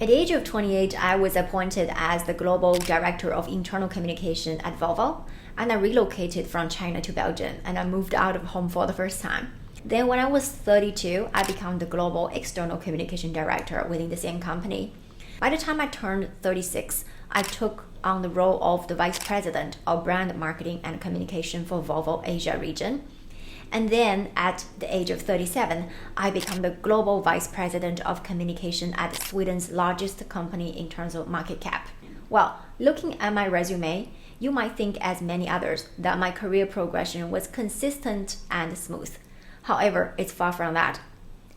At the age of 28, I was appointed as the Global Director of Internal Communication at Volvo, and I relocated from China to Belgium, and I moved out of home for the first time. Then when I was 32, I became the Global External Communication Director within the same company. By the time I turned 36, I took on the role of the Vice President of Brand Marketing and Communication for Volvo Asia region. And then at the age of 37, I became the Global Vice President of Communication at Sweden's largest company in terms of market cap. Well, looking at my resume, you might think, as many others, that my career progression was consistent and smooth. However, it's far from that.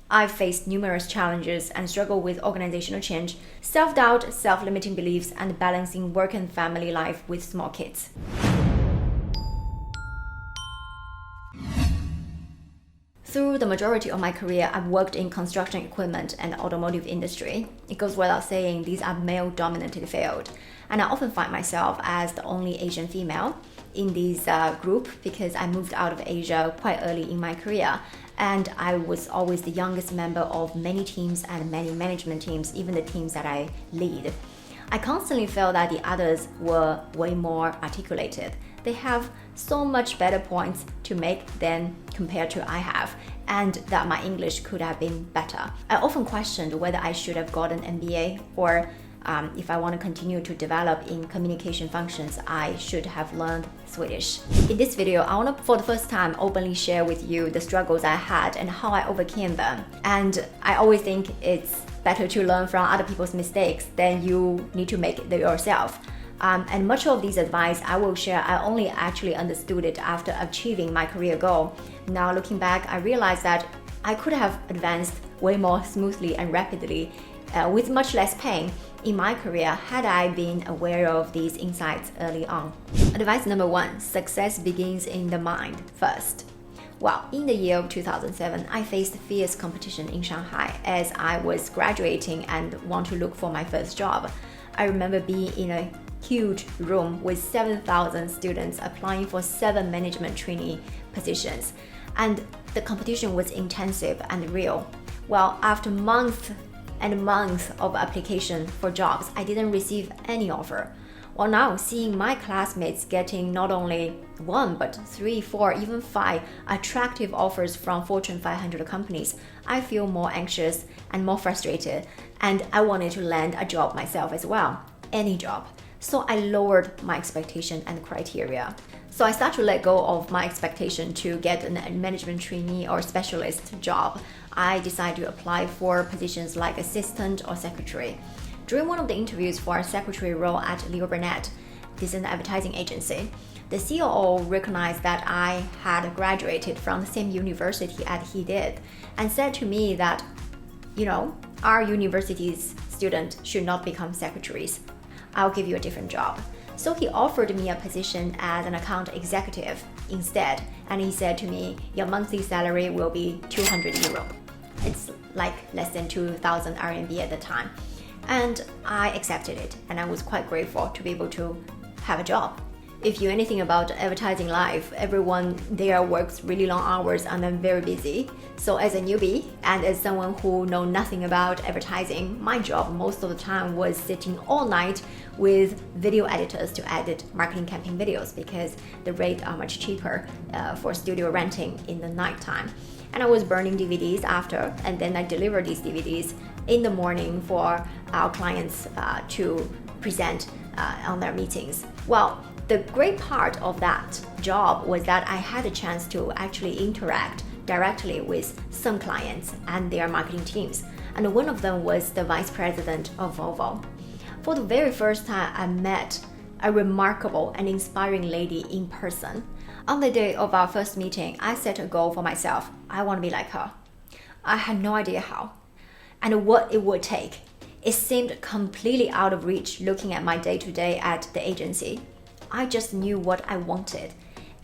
I've faced numerous challenges and struggled with organizational change, self-doubt, self-limiting beliefs, and balancing work and family life with small kids. Through the majority of my career, I've worked in construction equipment and the automotive industry. It goes without saying, these are male-dominated fields. And I often find myself as the only Asian female in this group because I moved out of Asia quite early in my career. And I was always the youngest member of many teams and many management teams, even the teams that I lead. I constantly felt that the others were way more articulated. They have so much better points to make than compared to I have, and that my English could have been better. I often questioned whether I should have got an MBA or if I want to continue to develop in communication functions, I should have learned Swedish. In this video, I want to, for the first time, openly share with you the struggles I had and how I overcame them. And I always think it's better to learn from other people's mistakes than you need to make it yourself. And much of these advice I will share, I only actually understood it after achieving my career goal. Now looking back, I realized that I could have advanced way more smoothly and rapidly with much less pain in my career had I been aware of these insights early on. Advice number 1, success begins in the mind first. Well, in the year of 2007, I faced fierce competition in Shanghai as I was graduating and want to look for my first job. I remember being in a huge room with 7,000 students applying for 7 management trainee positions, and the competition was intensive and real. Well, after months and months of application for jobs, I didn't receive any offer. Well, now seeing my classmates getting not only 1 but 3, 4, even 5 attractive offers from Fortune 500 companies, I feel more anxious and more frustrated, and I wanted to land a job myself as well, any job. So I lowered my expectation and criteria. So I started to let go of my expectation to get a management trainee or specialist job. I decided to apply for positions like assistant or secretary. During one of the interviews for a secretary role at Leo Burnett, this is an advertising agency, the COO recognized that I had graduated from the same university as he did and said to me that, our university's students should not become secretaries. I'll give you a different job. So he offered me a position as an account executive instead, and he said to me, your monthly salary will be 200 euro. It's like less than 2,000 RMB at the time. And I accepted it, and I was quite grateful to be able to have a job. If you know anything about advertising life, everyone there works really long hours and they're very busy. So as a newbie and as someone who know nothing about advertising, my job most of the time was sitting all night with video editors to edit marketing campaign videos because the rates are much cheaper for studio renting in the nighttime. And I was burning DVDs after, and then I delivered these DVDs in the morning for our clients to present on their meetings. Well, the great part of that job was that I had a chance to actually interact directly with some clients and their marketing teams. And one of them was the vice president of Volvo. For the very first time, I met a remarkable and inspiring lady in person. On the day of our first meeting, I set a goal for myself. I want to be like her. I had no idea how and what it would take. It seemed completely out of reach looking at my day-to-day at the agency. I just knew what I wanted,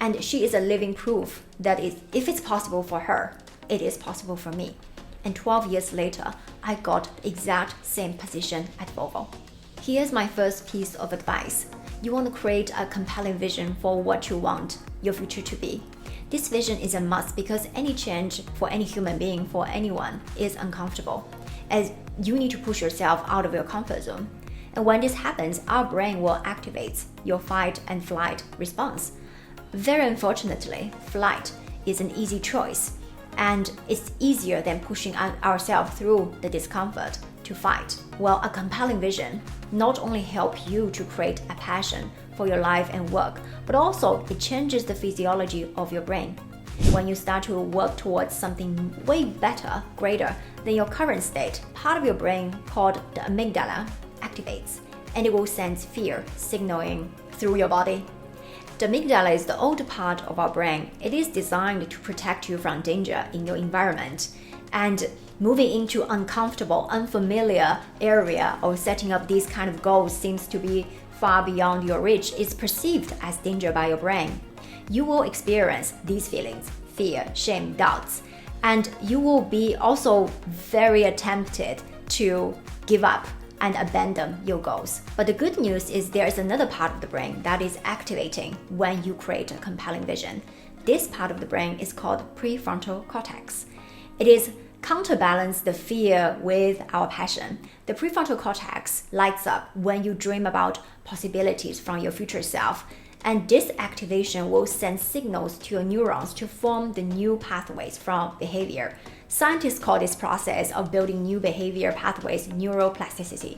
and she is a living proof that if it's possible for her, it is possible for me. And 12 years later, I got the exact same position at Volvo. Here's my first piece of advice. You want to create a compelling vision for what you want your future to be. This vision is a must because any change for any human being, for anyone, is uncomfortable. As you need to push yourself out of your comfort zone. And when this happens, our brain will activate your fight and flight response. Very unfortunately, flight is an easy choice, and it's easier than pushing ourselves through the discomfort to fight. Well, a compelling vision not only helps you to create a passion for your life and work, but also it changes the physiology of your brain. When you start to work towards something way better, greater than your current state, part of your brain called the amygdala activates, and it will send fear signaling through your body. The amygdala is the old part of our brain. It is designed to protect you from danger in your environment. And moving into uncomfortable, unfamiliar area or setting up these kind of goals seems to be far beyond your reach is perceived as danger by your brain. You will experience these feelings, fear, shame, doubts, and you will be also very tempted to give up and abandon your goals. But the good news is there is another part of the brain that is activating when you create a compelling vision. This part of the brain is called prefrontal cortex. It is counterbalance the fear with our passion. The prefrontal cortex lights up when you dream about possibilities from your future self, and this activation will send signals to your neurons to form the new pathways from behavior. Scientists call this process of building new behavior pathways neuroplasticity.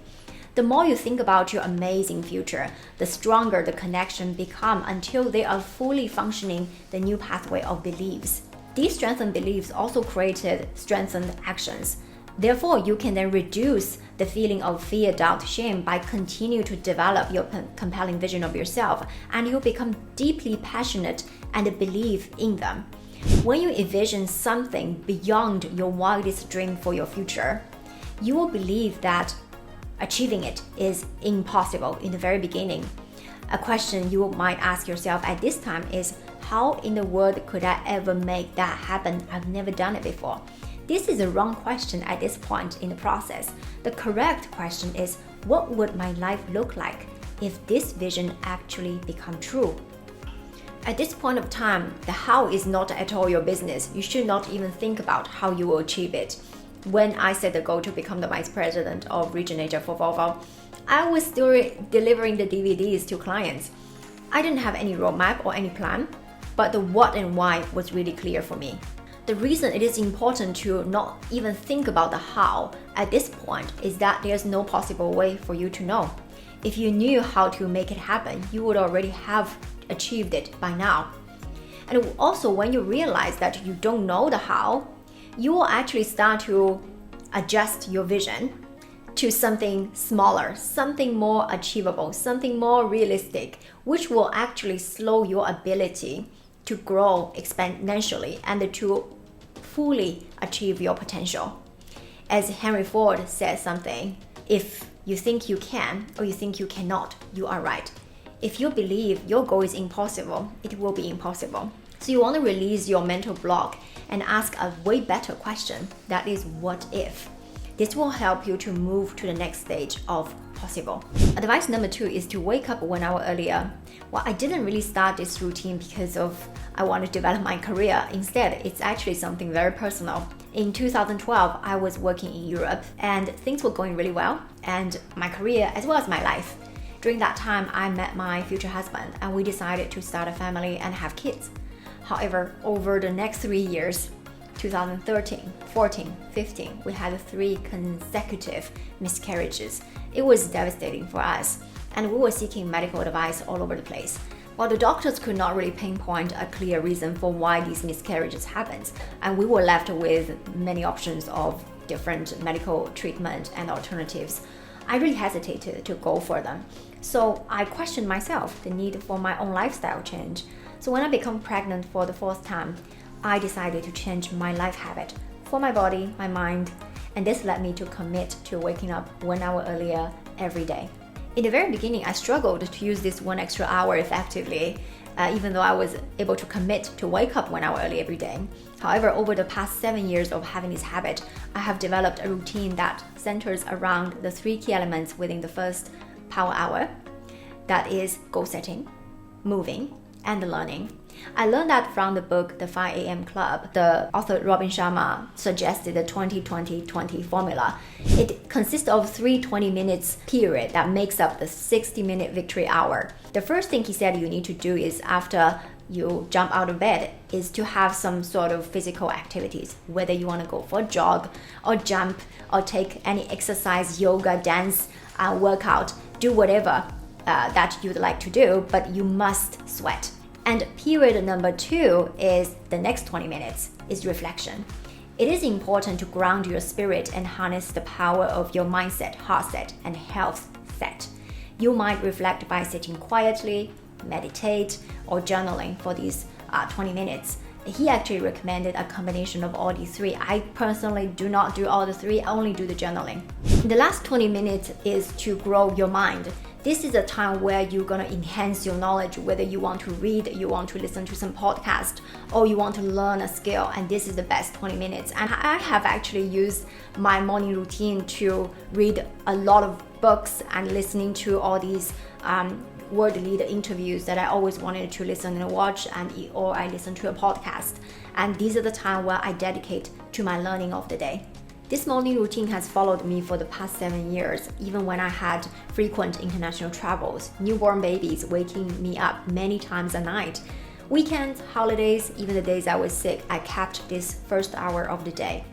The more you think about your amazing future, the stronger the connection becomes until they are fully functioning the new pathway of beliefs. These strengthened beliefs also created strengthened actions. Therefore, you can then reduce the feeling of fear, doubt, shame by continuing to develop your compelling vision of yourself, and you'll become deeply passionate and believe in them. When you envision something beyond your wildest dream for your future, you will believe that achieving it is impossible in the very beginning. A question you might ask yourself at this time is, how in the world could I ever make that happen? I've never done it before. This is a wrong question at this point in the process. The correct question is, what would my life look like if this vision actually become true? At this point of time, the how is not at all your business. You should not even think about how you will achieve it. When I set the goal to become the vice president of region Asia for Volvo, I was still delivering the DVDs to clients. I didn't have any roadmap or any plan, but the what and why was really clear for me. The reason it is important to not even think about the how at this point is that there's no possible way for you to know. If you knew how to make it happen, you would already have achieved it by now. And also, when you realize that you don't know the how, you will actually start to adjust your vision to something smaller, something more achievable, something more realistic, which will actually slow your ability to grow exponentially and to fully achieve your potential. As Henry Ford said something, if you think you can or you think you cannot, you are right. If you believe your goal is impossible, it will be impossible. So you want to release your mental block and ask a way better question, that is, what if? This will help you to move to the next stage of possible. Advice number 2 is to wake up 1 hour earlier. Well, I didn't really start this routine because I want to develop my career. Instead, it's actually something very personal. In 2012, I was working in Europe and things were going really well, and my career as well as my life. During that time, I met my future husband and we decided to start a family and have kids. However, over the next 3 years, 2013, 14, 15, we had 3 consecutive miscarriages. It was devastating for us, and we were seeking medical advice all over the place. While the doctors could not really pinpoint a clear reason for why these miscarriages happened, and we were left with many options of different medical treatment and alternatives, I really hesitated to go for them. So I questioned myself, the need for my own lifestyle change. So when I became pregnant for the 4th time, I decided to change my life habit for my body, my mind, and this led me to commit to waking up 1 hour earlier every day. In the very beginning, I struggled to use this 1 extra hour effectively, even though I was able to commit to wake up 1 hour early every day. However, over the past 7 years of having this habit, I have developed a routine that centers around the 3 key elements within the first power hour. That is goal setting, moving, and learning. I learned that from the book The 5 a.m. Club. The author Robin Sharma suggested the 20-20-20 formula. It consists of 3 20-minute periods that makes up the 60-minute victory hour. The first thing he said you need to do is after you jump out of bed is to have some sort of physical activities, whether you want to go for a jog or jump or take any exercise, yoga, dance, workout, do whatever that you'd like to do, but you must sweat. And period number 2 is the next 20 minutes is reflection. It is important to ground your spirit and harness the power of your mindset, heart set, and health set. You might reflect by sitting quietly, meditate, or journaling for these 20 minutes. He actually recommended a combination of all these 3. I personally do not do all the 3, I only do the journaling. The last 20 minutes is to grow your mind. This is a time where you're going to enhance your knowledge, whether you want to read, you want to listen to some podcast, or you want to learn a skill, and this is the best 20 minutes. And I have actually used my morning routine to read a lot of books and listening to all these world leader interviews that I always wanted to listen and watch, or I listen to a podcast. And these are the time where I dedicate to my learning of the day. This morning routine has followed me for the past 7 years, even when I had frequent international travels, newborn babies waking me up many times a night. Weekends, holidays, even the days I was sick, I kept this first hour of the day.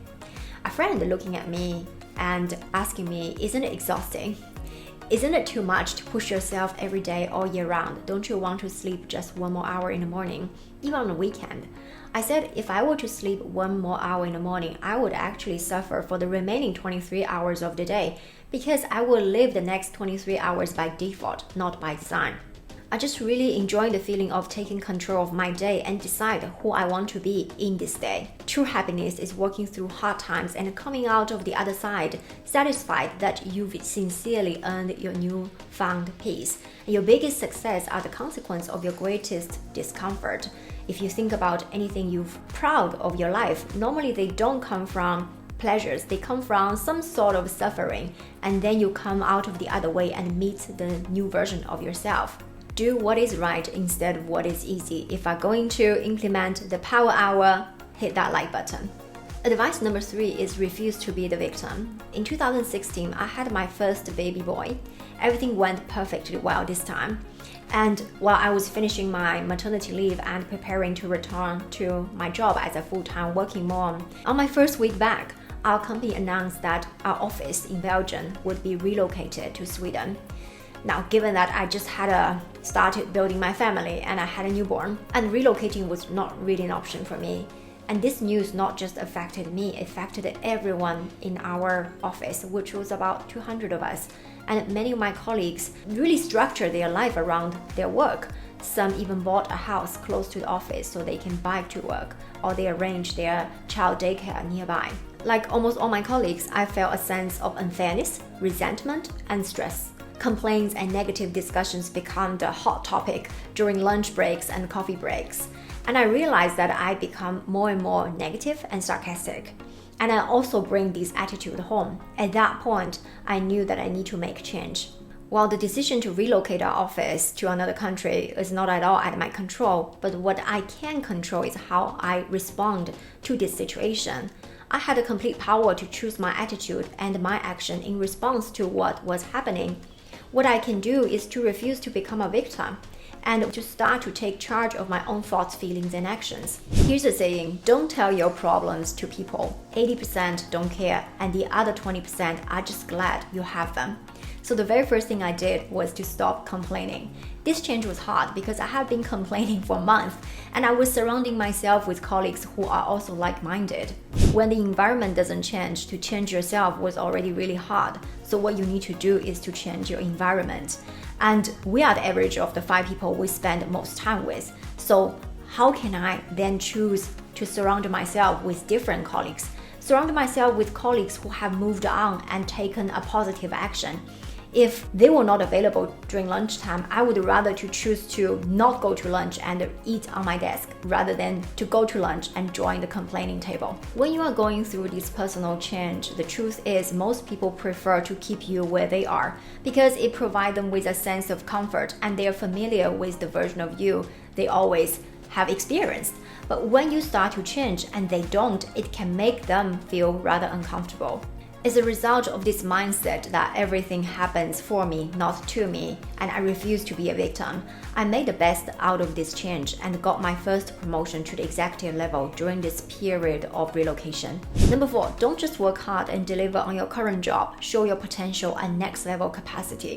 A friend looking at me and asking me, isn't it exhausting? Isn't it too much to push yourself every day all year round? Don't you want to sleep just 1 more hour in the morning, even on the weekend? I said if I were to sleep 1 more hour in the morning, I would actually suffer for the remaining 23 hours of the day because I will live the next 23 hours by default, not by design. I just really enjoy the feeling of taking control of my day and decide who I want to be in this day. True happiness is working through hard times and coming out of the other side, satisfied that you've sincerely earned your newfound peace. Your biggest success are the consequence of your greatest discomfort. If you think about anything you're proud of your life, normally they don't come from pleasures, they come from some sort of suffering, and then you come out of the other way and meet the new version of yourself. Do what is right instead of what is easy. If I'm going to implement the power hour, hit that like button. Advice number 3 is refuse to be the victim. In 2016, I had my first baby boy. Everything went perfectly well this time. And while I was finishing my maternity leave and preparing to return to my job as a full-time working mom, on my first week back, our company announced that our office in Belgium would be relocated to Sweden. Now, given that I just had started building my family and I had a newborn, and relocating was not really an option for me. And this news not just affected me, it affected everyone in our office, which was about 200 of us. And many of my colleagues really structured their life around their work. Some even bought a house close to the office so they can bike to work, or they arranged their child daycare nearby. Like almost all my colleagues, I felt a sense of unfairness, resentment, and stress. Complaints and negative discussions become the hot topic during lunch breaks and coffee breaks. And I realized that I become more and more negative and sarcastic. And I also bring this attitude home. At that point, I knew that I need to make change. While the decision to relocate our office to another country is not at all at my control, but what I can control is how I respond to this situation. I had a complete power to choose my attitude and my action in response to what was happening. What I can do is to refuse to become a victim and to start to take charge of my own thoughts, feelings, and actions. Here's a saying, don't tell your problems to people. 80% don't care, and the other 20% are just glad you have them. So the very first thing I did was to stop complaining. This change was hard because I had been complaining for months, and I was surrounding myself with colleagues who are also like-minded. When the environment doesn't change, to change yourself was already really hard. So what you need to do is to change your environment. And we are the average of the 5 people we spend most time with. So how can I then choose to surround myself with different colleagues? Surround myself with colleagues who have moved on and taken a positive action. If they were not available during lunchtime, I would rather to choose to not go to lunch and eat on my desk rather than to go to lunch and join the complaining table. When you are going through this personal change, the truth is most people prefer to keep you where they are because it provides them with a sense of comfort and they are familiar with the version of you they always have experienced. But when you start to change and they don't, it can make them feel rather uncomfortable. It's a result of this mindset that everything happens for me, not to me, and I refuse to be a victim. I made the best out of this change and got my first promotion to the executive level during this period of relocation. Number 4, don't just work hard and deliver on your current job, show your potential and next level capacity.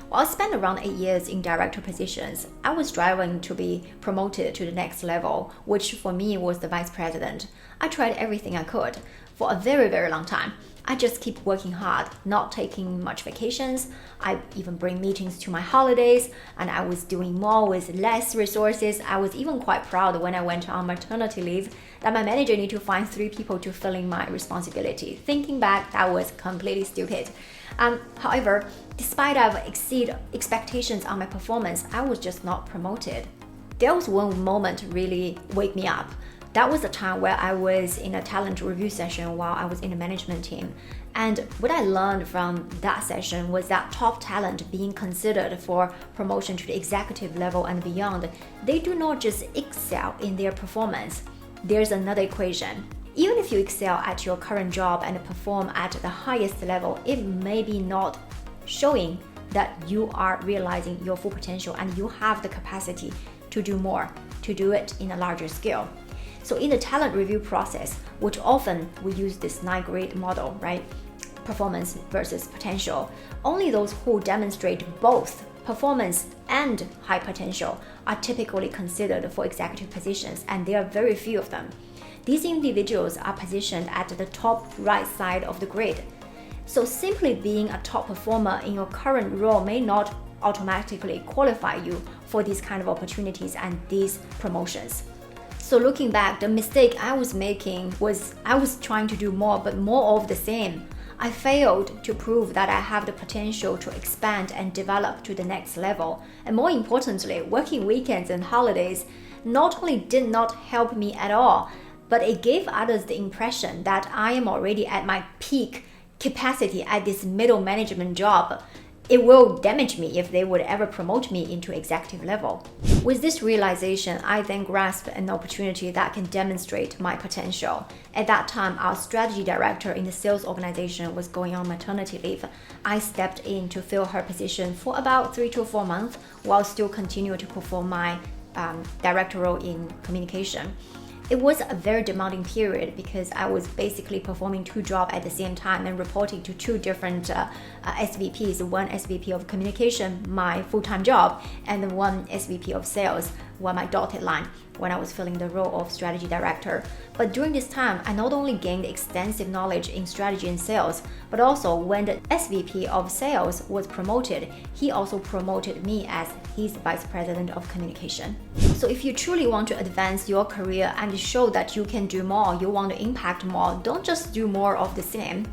While I spent around 8 years in director positions, I was striving to be promoted to the next level, which for me was the vice president. I tried everything I could for a very, very long time. I just keep working hard, not taking much vacations. I even bring meetings to my holidays, and I was doing more with less resources. I was even quite proud when I went on maternity leave that my manager needed to find 3 people to fill in my responsibility. Thinking back, that was completely stupid. However, despite I've exceeded expectations on my performance, I was just not promoted. There was one moment really wake me up. That was the time where I was in a talent review session while I was in the management team. And what I learned from that session was that top talent being considered for promotion to the executive level and beyond, they do not just excel in their performance. There's another equation. Even if you excel at your current job and perform at the highest level, it may be not showing that you are realizing your full potential and you have the capacity to do more, to do it in a larger scale. So in the talent review process, which often we use this 9-grade model, right? Performance versus potential. Only those who demonstrate both performance and high potential are typically considered for executive positions, and there are very few of them. These individuals are positioned at the top right side of the grid. So simply being a top performer in your current role may not automatically qualify you for these kind of opportunities and these promotions. So looking back, the mistake I was making was I was trying to do more, but more of the same. I failed to prove that I have the potential to expand and develop to the next level. And more importantly, working weekends and holidays not only did not help me at all, but it gave others the impression that I am already at my peak capacity at this middle management job. It will damage me if they would ever promote me into executive level. With this realization, I then grasped an opportunity that can demonstrate my potential. At that time, our strategy director in the sales organization was going on maternity leave. I stepped in to fill her position for about 3 to 4 months while still continuing to perform my director role in communication. It was a very demanding period because I was basically performing 2 jobs at the same time and reporting to 2 different SVPs, one SVP of communication, my full-time job, and one SVP of sales, my dotted line, when I was filling the role of strategy director. But during this time, I not only gained extensive knowledge in strategy and sales, but also when the SVP of sales was promoted, he also promoted me as his vice president of communication. So if you truly want to advance your career and show that you can do more, you want to impact more, don't just do more of the same.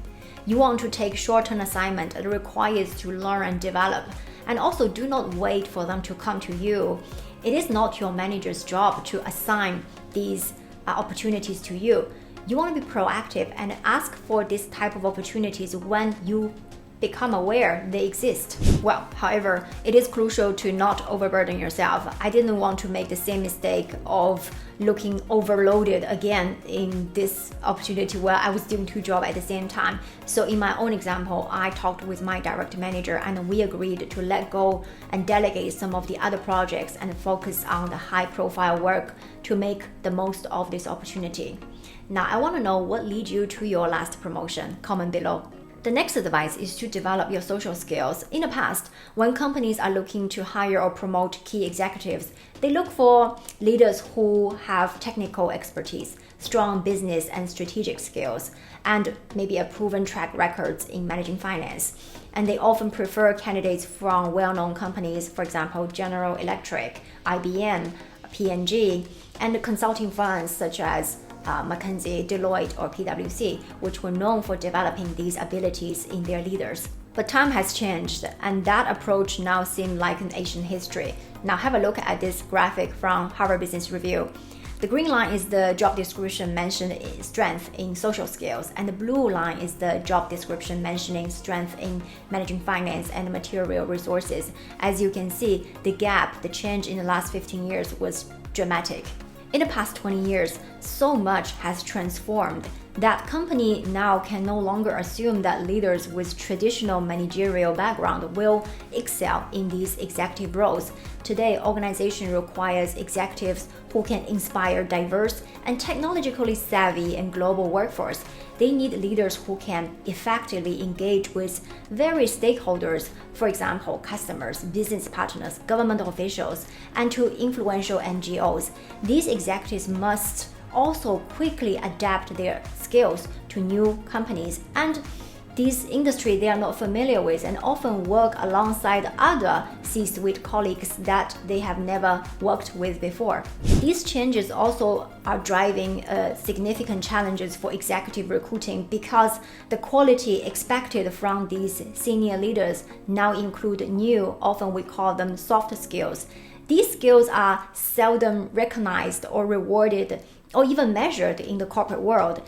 You want to take short-term assignment that requires to learn and develop. And also do not wait for them to come to you. It is not your manager's job to assign these opportunities to you. You want to be proactive and ask for this type of opportunities when you become aware they exist. Well, however, it is crucial to not overburden yourself. I didn't want to make the same mistake of looking overloaded again in this opportunity where I was doing 2 jobs at the same time. So in my own example, I talked with my direct manager and we agreed to let go and delegate some of the other projects and focus on the high profile work to make the most of this opportunity. Now, I want to know what led you to your last promotion. Comment below. The next advice is to develop your social skills. In the past, when companies are looking to hire or promote key executives, they look for leaders who have technical expertise, strong business and strategic skills, and maybe a proven track record in managing finance. And they often prefer candidates from well-known companies, for example, General Electric, IBM, P&G, and consulting firms such as McKinsey, Deloitte, or PwC, which were known for developing these abilities in their leaders. But time has changed, and that approach now seems like an ancient history. Now have a look at this graphic from Harvard Business Review. The green line is the job description mentioning strength in social skills, and the blue line is the job description mentioning strength in managing finance and material resources. As you can see, the gap, the change in the last 15 years was dramatic. In the past 20 years, so much has transformed that company now can no longer assume that leaders with traditional managerial background will excel in these executive roles. Today, organization requires executives who can inspire diverse and technologically savvy and global workforce. They need leaders who can effectively engage with various stakeholders, for example, customers, business partners, government officials, and to influential NGOs. These executives must also quickly adapt their skills to new companies and this industry they are not familiar with, and often work alongside other C-suite colleagues that they have never worked with before. These changes also are driving significant challenges for executive recruiting because the quality expected from these senior leaders now include new, often we call them soft skills. These skills are seldom recognized or rewarded or even measured in the corporate world.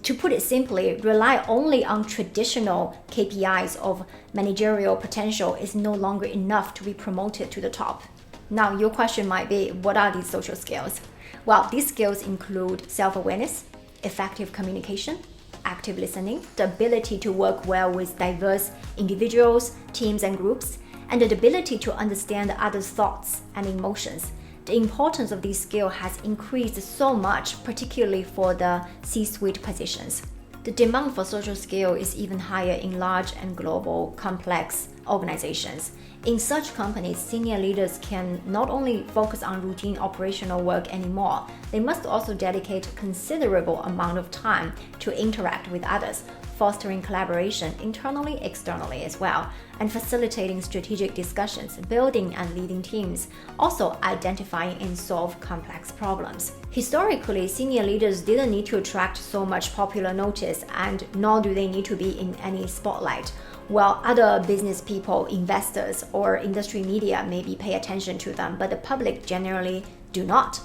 To put it simply, rely only on traditional KPIs of managerial potential is no longer enough to be promoted to the top. Now, your question might be, what are these social skills? Well, these skills include self-awareness, effective communication, active listening, the ability to work well with diverse individuals, teams, and groups, and the ability to understand others' thoughts and emotions. The importance of these skills has increased so much, particularly for the C-suite positions. The demand for social skill is even higher in large and global complex organizations. In such companies, senior leaders can not only focus on routine operational work anymore, they must also dedicate a considerable amount of time to interact with others, fostering collaboration internally, externally as well, and facilitating strategic discussions, building and leading teams, also identifying and solve complex problems. Historically, senior leaders didn't need to attract so much popular notice, and nor do they need to be in any spotlight. While other business people, investors, or industry media maybe pay attention to them, but the public generally do not.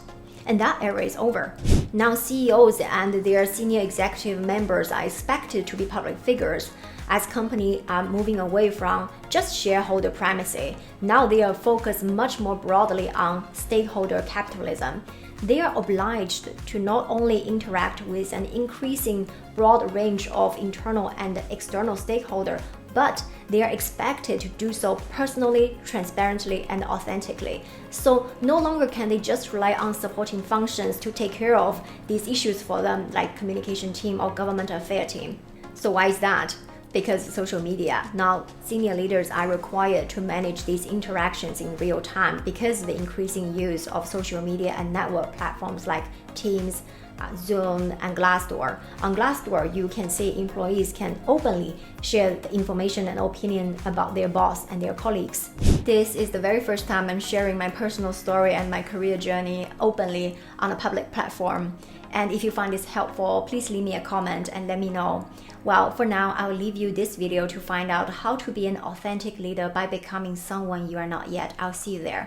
And that era is over. Now CEOs and their senior executive members are expected to be public figures. As companies are moving away from just shareholder primacy, now they are focused much more broadly on stakeholder capitalism. They are obliged to not only interact with an increasing broad range of internal and external stakeholders, but they are expected to do so personally, transparently, and authentically. So no longer can they just rely on supporting functions to take care of these issues for them, like communication team or government affairs team. So why is that? Because social media. Now, senior leaders are required to manage these interactions in real time because of the increasing use of social media and network platforms like Teams, Zoom, and Glassdoor. On Glassdoor, you can see employees can openly share the information and opinion about their boss and their colleagues. This is the very first time I'm sharing my personal story and my career journey openly on a public platform. And if you find this helpful, please leave me a comment and let me know. Well, for now, I will leave you this video to find out how to be an authentic leader by becoming someone you are not yet. I'll see you there.